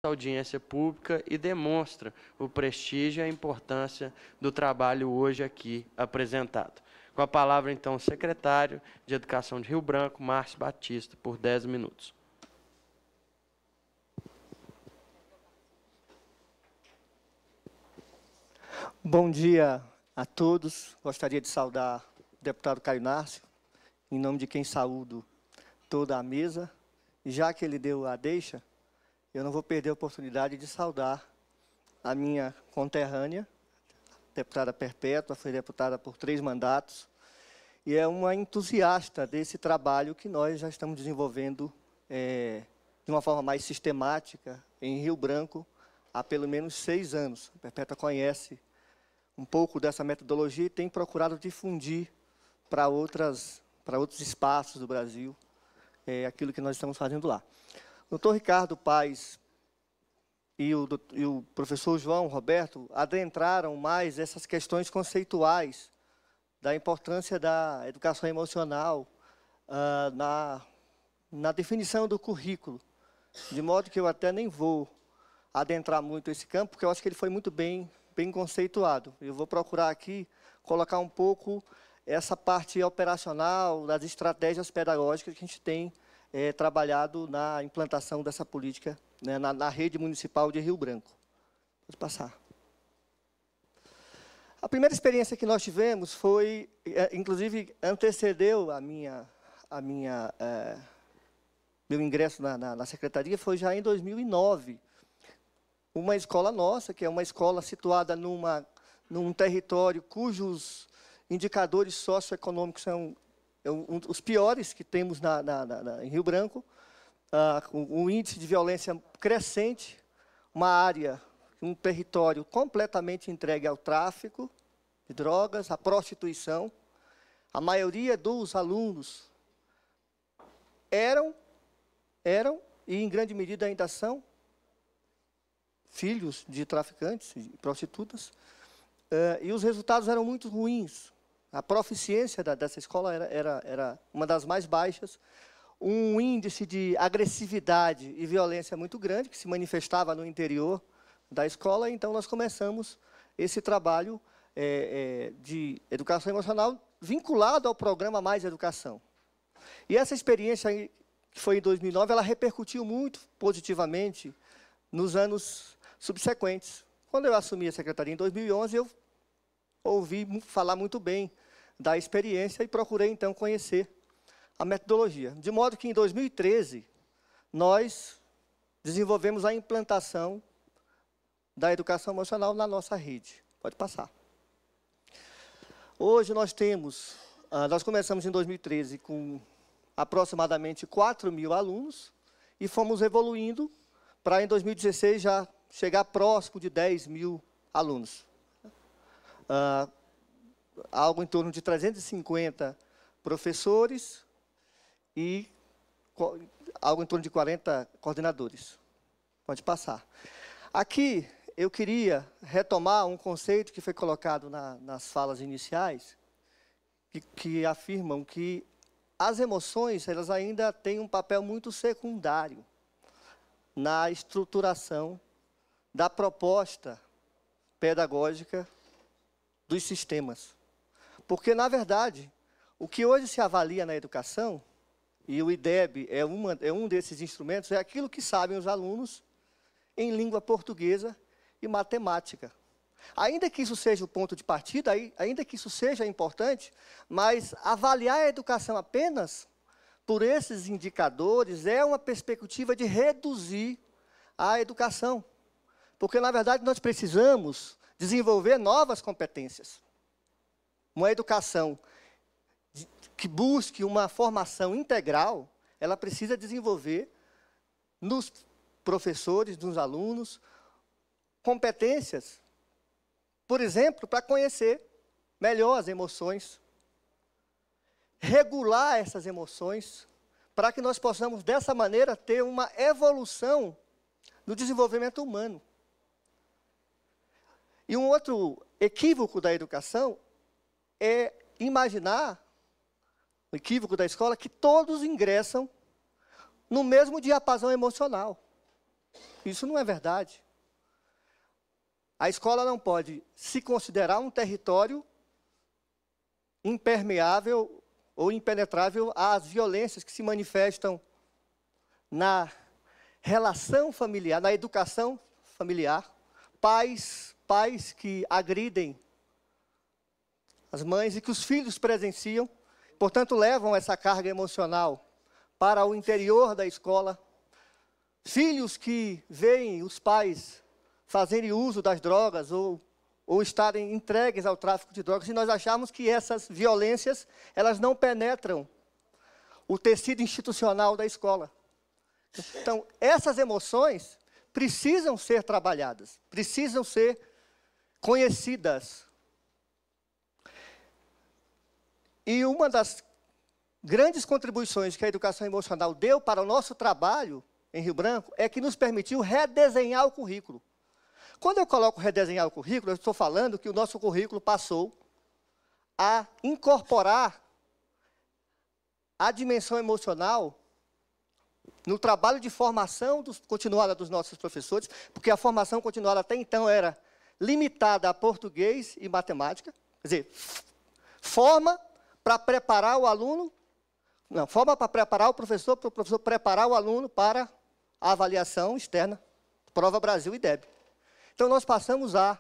audiência pública e demonstra o prestígio e a importância do trabalho hoje aqui apresentado. Com a palavra, então, o secretário de Educação de Rio Branco, Márcio Batista, por 10 minutos. Bom dia a todos. Gostaria de saudar o deputado Caio Nárcio, em nome de quem saúdo toda a mesa. E já que ele deu a deixa, eu não vou perder a oportunidade de saudar a minha conterrânea, deputada Perpétua, foi deputada por 3 mandatos, e é uma entusiasta desse trabalho que nós já estamos desenvolvendo de uma forma mais sistemática em Rio Branco há pelo menos 6 anos. A Perpétua conhece um pouco dessa metodologia e tem procurado difundir para outros espaços do Brasil aquilo que nós estamos fazendo lá. O Dr. Ricardo Paes e o professor João Roberto adentraram mais essas questões conceituais da importância da educação emocional na definição do currículo, de modo que eu até nem vou adentrar muito esse campo, porque eu acho que ele foi muito bem conceituado. Eu vou procurar aqui colocar um pouco essa parte operacional, das estratégias pedagógicas que a gente tem trabalhado na implantação dessa política, né, na rede municipal de Rio Branco. Pode passar. A primeira experiência que nós tivemos foi, inclusive, antecedeu meu ingresso na secretaria, foi já em 2009. Uma escola nossa, que é uma escola situada num território cujos indicadores socioeconômicos são os piores que temos em Rio Branco, um índice de violência crescente, uma área, um território completamente entregue ao tráfico de drogas, à prostituição. A maioria dos alunos eram e, em grande medida, ainda são, filhos de traficantes e prostitutas, e os resultados eram muito ruins. A proficiência dessa escola era uma das mais baixas, um índice de agressividade e violência muito grande, que se manifestava no interior da escola. Então, nós começamos esse trabalho de educação emocional vinculado ao programa Mais Educação. E essa experiência, que foi em 2009, ela repercutiu muito positivamente nos anos subsequentes. Quando eu assumi a secretaria em 2011, eu ouvi falar muito bem da experiência e procurei, então, conhecer a metodologia. De modo que, em 2013, nós desenvolvemos a implantação da educação emocional na nossa rede. Pode passar. Hoje nós começamos em 2013 com aproximadamente 4.000 alunos e fomos evoluindo para, em 2016, já chegar próximo de 10.000 alunos. Algo em torno de 350 professores e algo em torno de 40 coordenadores. Pode passar. Aqui, eu queria retomar um conceito que foi colocado nas falas iniciais, que afirmam que as emoções elas ainda têm um papel muito secundário na estruturação da proposta pedagógica dos sistemas. Porque, na verdade, o que hoje se avalia na educação, e o IDEB é um desses instrumentos, é aquilo que sabem os alunos em língua portuguesa e matemática. Ainda que isso seja o ponto de partida, ainda que isso seja importante, mas avaliar a educação apenas por esses indicadores é uma perspectiva de reduzir a educação. Porque, na verdade, nós precisamos desenvolver novas competências. Uma educação que busque uma formação integral, ela precisa desenvolver nos professores, nos alunos, competências, por exemplo, para conhecer melhor as emoções, regular essas emoções, para que nós possamos, dessa maneira, ter uma evolução no desenvolvimento humano. E um outro equívoco da educação é imaginar, o equívoco da escola, que todos ingressam no mesmo diapasão emocional. Isso não é verdade. A escola não pode se considerar um território impermeável ou impenetrável às violências que se manifestam na relação familiar, na educação familiar. Pais que agridem as mães e que os filhos presenciam, portanto, levam essa carga emocional para o interior da escola. Filhos que veem os pais fazerem uso das drogas ou estarem entregues ao tráfico de drogas, e nós achamos que essas violências, elas não penetram o tecido institucional da escola. Então, essas emoções precisam ser trabalhadas, precisam ser conhecidas. E uma das grandes contribuições que a educação emocional deu para o nosso trabalho em Rio Branco é que nos permitiu redesenhar o currículo. Quando eu coloco redesenhar o currículo, eu estou falando que o nosso currículo passou a incorporar a dimensão emocional no trabalho de formação continuada dos nossos professores, porque a formação continuada até então era limitada a português e matemática, quer dizer, forma para preparar o aluno, não, forma para preparar o professor preparar o aluno para a avaliação externa, Prova Brasil e DEB. Então, nós passamos a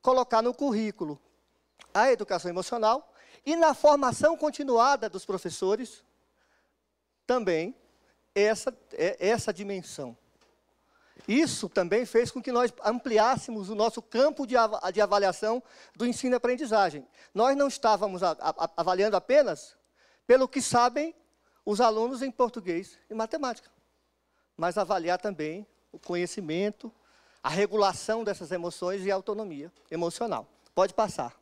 colocar no currículo a educação emocional e na formação continuada dos professores também essa dimensão. Isso também fez com que nós ampliássemos o nosso campo de avaliação do ensino e aprendizagem. Nós não estávamos avaliando apenas pelo que sabem os alunos em português e matemática, mas avaliar também o conhecimento, a regulação dessas emoções e a autonomia emocional. Pode passar.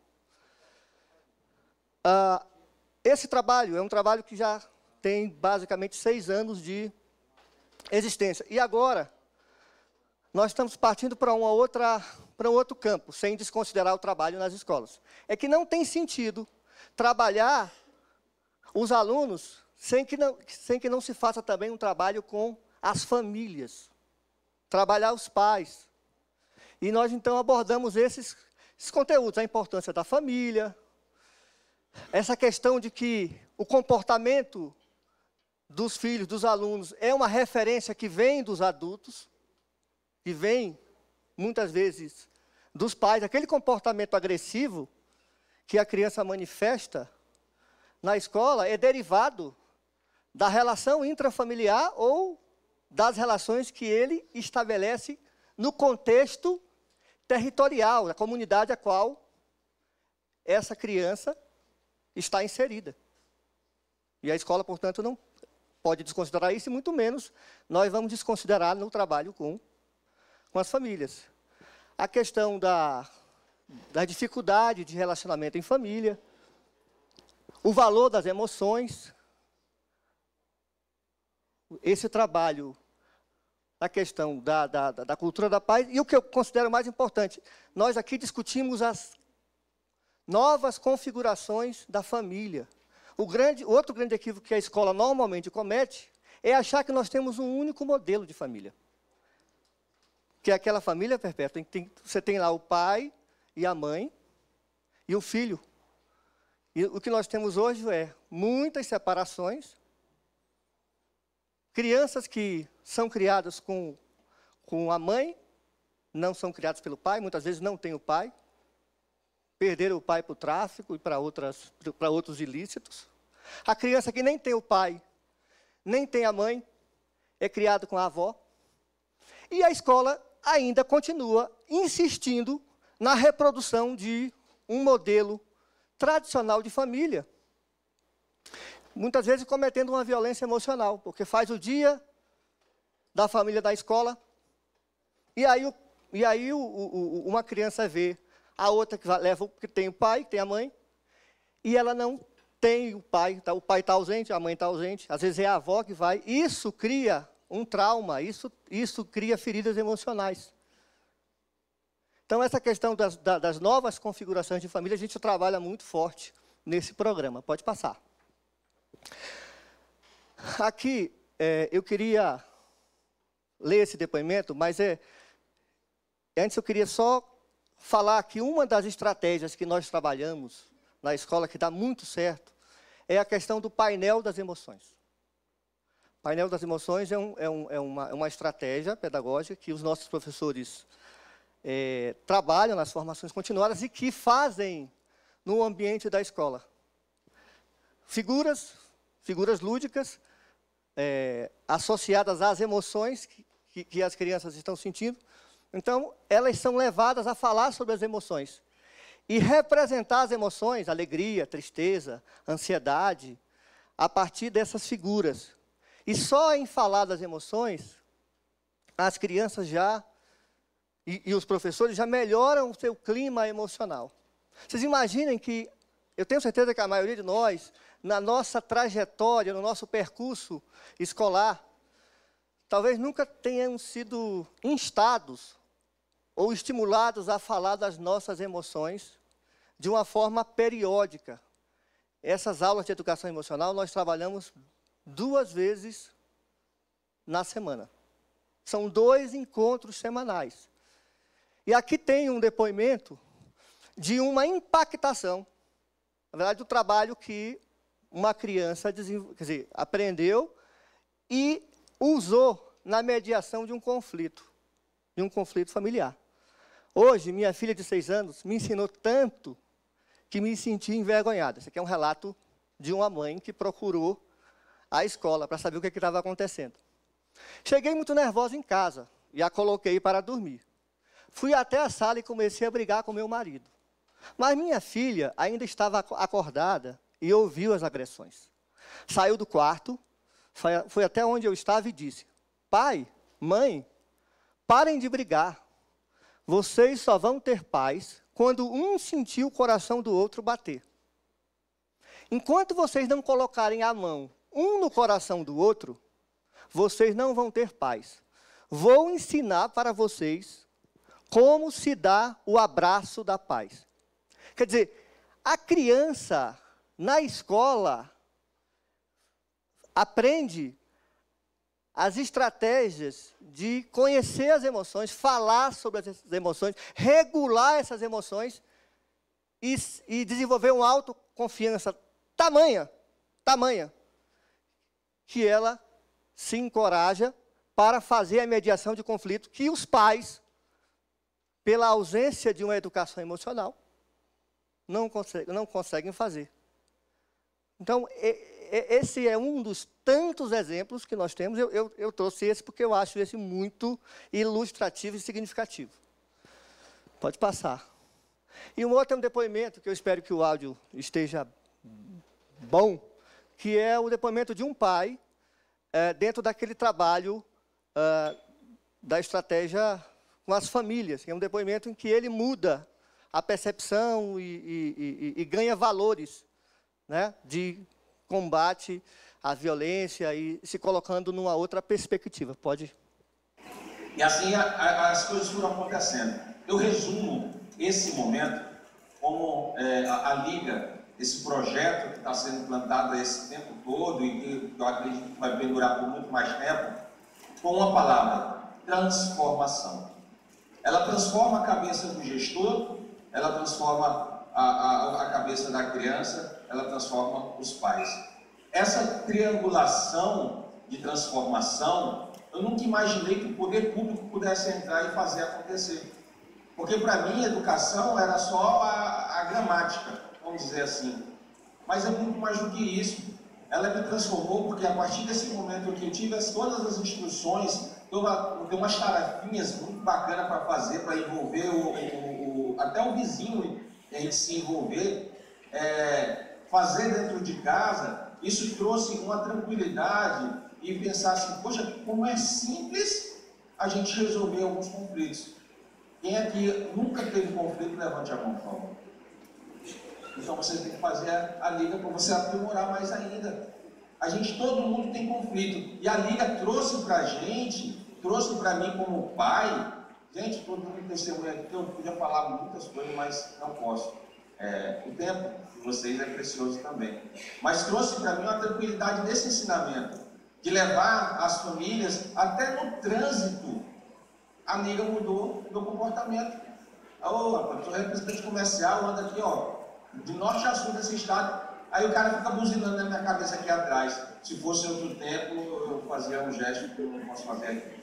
Esse trabalho é um trabalho que já tem basicamente 6 anos de existência. E agora, nós estamos partindo para um outro campo, sem desconsiderar o trabalho nas escolas. É que não tem sentido trabalhar os alunos sem que não se faça também um trabalho com as famílias, trabalhar os pais. E nós, então, abordamos esses conteúdos, a importância da família, essa questão de que o comportamento dos filhos, dos alunos, é uma referência que vem dos adultos, que vem, muitas vezes, dos pais. Aquele comportamento agressivo que a criança manifesta na escola é derivado da relação intrafamiliar ou das relações que ele estabelece no contexto territorial, da comunidade a qual essa criança está inserida. E a escola, portanto, não pode desconsiderar isso, e muito menos nós vamos desconsiderar no trabalho com as famílias. A questão da dificuldade de relacionamento em família, o valor das emoções, esse trabalho, a questão da cultura da paz, e o que eu considero mais importante, nós aqui discutimos as novas configurações da família. Outro grande equívoco que a escola normalmente comete é achar que nós temos um único modelo de família, que é aquela família perpétua. Você tem lá o pai e a mãe e o filho. E o que nós temos hoje é muitas separações, crianças que são criadas com a mãe, não são criadas pelo pai, muitas vezes não têm o pai, perderam o pai para o tráfico e para outros ilícitos. A criança que nem tem o pai, nem tem a mãe, é criada com a avó. E a escola ainda continua insistindo na reprodução de um modelo tradicional de família. Muitas vezes cometendo uma violência emocional, porque faz o dia da família da escola, e aí uma criança vê a outra que tem o pai, que tem a mãe, e ela não tem o pai está ausente, a mãe está ausente, às vezes é a avó que vai. Isso cria um trauma, isso cria feridas emocionais. Então, essa questão das novas configurações de família, a gente trabalha muito forte nesse programa. Pode passar. Aqui, eu queria ler esse depoimento, mas antes eu queria só falar que uma das estratégias que nós trabalhamos na escola, que dá muito certo, é a questão do painel das emoções. O painel das emoções é uma estratégia pedagógica que os nossos professores trabalham nas formações continuadas e que fazem no ambiente da escola. Figuras lúdicas associadas às emoções que as crianças estão sentindo. Então, elas são levadas a falar sobre as emoções e representar as emoções, alegria, tristeza, ansiedade, a partir dessas figuras. E só em falar das emoções, as crianças e os professores já melhoram o seu clima emocional. Vocês imaginem que, eu tenho certeza que a maioria de nós, na nossa trajetória, no nosso percurso escolar, talvez nunca tenham sido instados ou estimulados a falar das nossas emoções de uma forma periódica. Essas aulas de educação emocional nós trabalhamos 2 vezes na semana. São 2 encontros semanais. E aqui tem um depoimento de uma impactação, na verdade, do trabalho que uma criança aprendeu e usou na mediação de um conflito familiar. Hoje, minha filha de 6 anos me ensinou tanto que me senti envergonhada. Esse aqui é um relato de uma mãe que procurou a escola para saber o que estava acontecendo. Cheguei muito nervosa em casa e a coloquei para dormir. Fui até a sala e comecei a brigar com meu marido. Mas minha filha ainda estava acordada e ouviu as agressões. Saiu do quarto, foi até onde eu estava e disse: pai, mãe, parem de brigar. Vocês só vão ter paz quando um sentir o coração do outro bater. Enquanto vocês não colocarem a mão um no coração do outro, vocês não vão ter paz. Vou ensinar para vocês como se dá o abraço da paz. Quer dizer, a criança na escola aprende as estratégias de conhecer as emoções, falar sobre as emoções, regular essas emoções e desenvolver uma autoconfiança tamanha, que ela se encoraja para fazer a mediação de conflito que os pais, pela ausência de uma educação emocional, não conseguem fazer. Então, esse é um dos tantos exemplos que nós temos. Eu trouxe esse porque eu acho esse muito ilustrativo e significativo. Pode passar. E um outro é um depoimento, que eu espero que o áudio esteja bom, que é o depoimento de um pai, dentro daquele trabalho da estratégia com as famílias. É um depoimento em que ele muda a percepção e ganha valores, né, de combate à violência e se colocando numa outra perspectiva. Pode. E assim as coisas foram acontecendo. Eu resumo esse momento como a Liga, esse projeto que está sendo implantado esse tempo todo e que eu acredito que vai perdurar por muito mais tempo, com uma palavra: transformação. Ela transforma a cabeça do gestor, ela transforma a cabeça da criança, ela transforma os pais. Essa triangulação de transformação, eu nunca imaginei que o poder público pudesse entrar e fazer acontecer. Porque para mim, a educação era só a gramática, vamos dizer assim. Mas é muito mais do que isso. Ela me transformou porque a partir desse momento que eu tive todas as instruções, eu tenho umas tarefinhas muito bacanas para fazer, para envolver até o vizinho em se envolver, fazer dentro de casa. Isso trouxe uma tranquilidade e pensar assim: poxa, como é simples a gente resolver alguns conflitos. Quem aqui nunca teve conflito, levante a mão, por favor. Então você tem que fazer a Liga para você aprimorar mais ainda. Todo mundo tem conflito. E a Liga trouxe para a gente, trouxe para mim como pai. Gente, todo mundo testemunha aqui, eu podia falar muitas coisas, mas não posso. O tempo de vocês é precioso também. Mas trouxe para mim uma tranquilidade desse ensinamento. de levar as famílias, até no trânsito, a Liga mudou do comportamento. Eu sou representante comercial, ando aqui, ó, de norte a sul desse estado, aí o cara fica buzinando na minha cabeça aqui atrás. Se fosse outro tempo, eu fazia um gesto que eu não posso fazer aqui.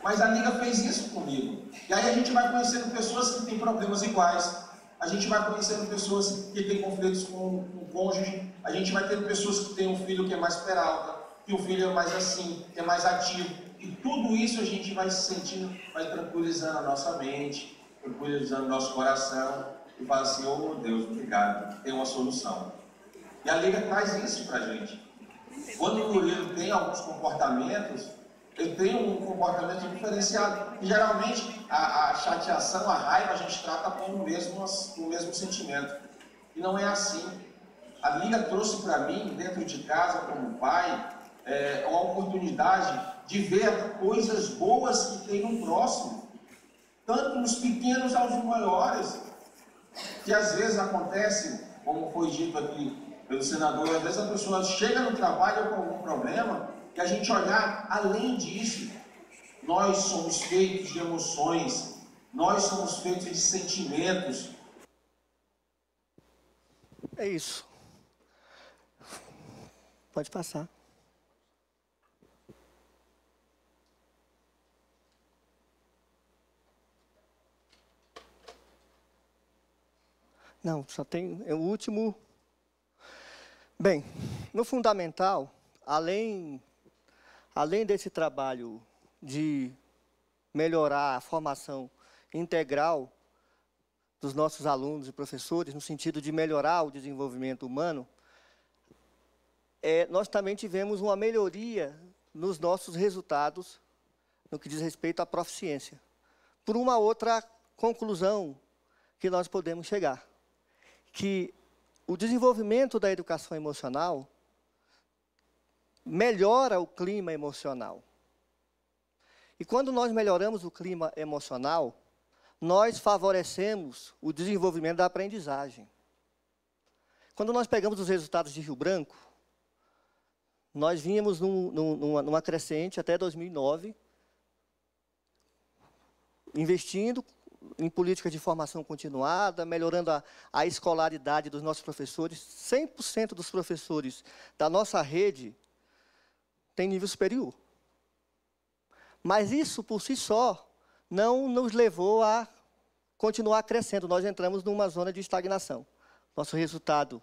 Mas a Liga fez isso comigo. E aí a gente vai conhecendo pessoas que têm problemas iguais, a gente vai conhecendo pessoas que têm conflitos com o cônjuge, a gente vai tendo pessoas que têm um filho que é mais peralta, que o filho é mais assim, que é mais ativo. E tudo isso a gente vai se sentindo, vai tranquilizando a nossa mente, tranquilizando o nosso coração, e fala assim, oh Deus, obrigado, tem uma solução. E a Liga traz isso pra gente. Quando o Murilo tem alguns comportamentos, ele tem um comportamento diferenciado. E geralmente a chateação, a raiva, a gente trata com o mesmo sentimento. E não é assim. A Liga trouxe para mim, dentro de casa, como pai, uma oportunidade de ver coisas boas que tem no próximo. Tanto nos pequenos aos maiores. Que às vezes acontece, como foi dito aqui pelo senador, às vezes a pessoa chega no trabalho com algum problema, e a gente olhar além disso, nós somos feitos de emoções, nós somos feitos de sentimentos. É isso. Pode passar. Não, só tem o último. Bem, no fundamental, além desse trabalho de melhorar a formação integral dos nossos alunos e professores, no sentido de melhorar o desenvolvimento humano, nós também tivemos uma melhoria nos nossos resultados no que diz respeito à proficiência. Por uma outra conclusão que nós podemos chegar, que o desenvolvimento da educação emocional melhora o clima emocional. E quando nós melhoramos o clima emocional, nós favorecemos o desenvolvimento da aprendizagem. Quando nós pegamos os resultados de Rio Branco, nós vínhamos numa crescente até 2009, investindo em políticas de formação continuada, melhorando a escolaridade dos nossos professores. 100% dos professores da nossa rede têm nível superior. Mas isso, por si só, não nos levou a continuar crescendo. Nós entramos numa zona de estagnação. Nosso resultado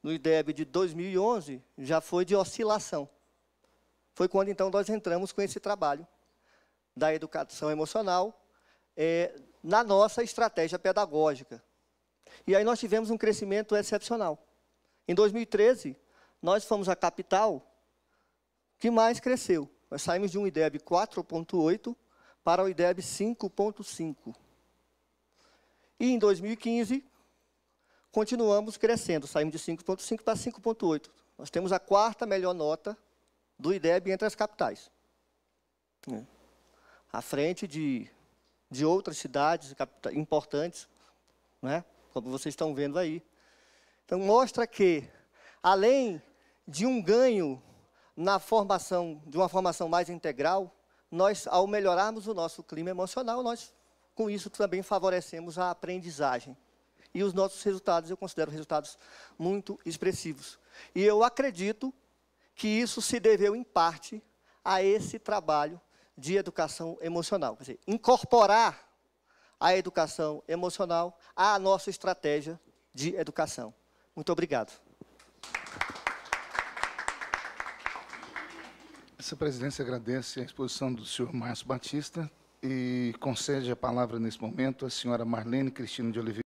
no IDEB de 2011 já foi de oscilação. Foi quando, então, nós entramos com esse trabalho da educação emocional na nossa estratégia pedagógica. E aí nós tivemos um crescimento excepcional. Em 2013, nós fomos a capital que mais cresceu. Nós saímos de um IDEB 4,8 para o IDEB 5,5. E em 2015, continuamos crescendo. Saímos de 5,5 para 5,8. Nós temos a quarta melhor nota do IDEB entre as capitais. À frente de outras cidades importantes, né? Como vocês estão vendo aí. Então, mostra que, além de um ganho na formação, de uma formação mais integral, nós, ao melhorarmos o nosso clima emocional, nós, com isso, também favorecemos a aprendizagem. E os nossos resultados, eu considero resultados muito expressivos. E eu acredito que isso se deveu, em parte, a esse trabalho de educação emocional. Quer dizer, incorporar a educação emocional à nossa estratégia de educação. Muito obrigado. Essa presidência agradece a exposição do senhor Márcio Batista e concede a palavra nesse momento à senhora Marlene Cristina de Oliveira.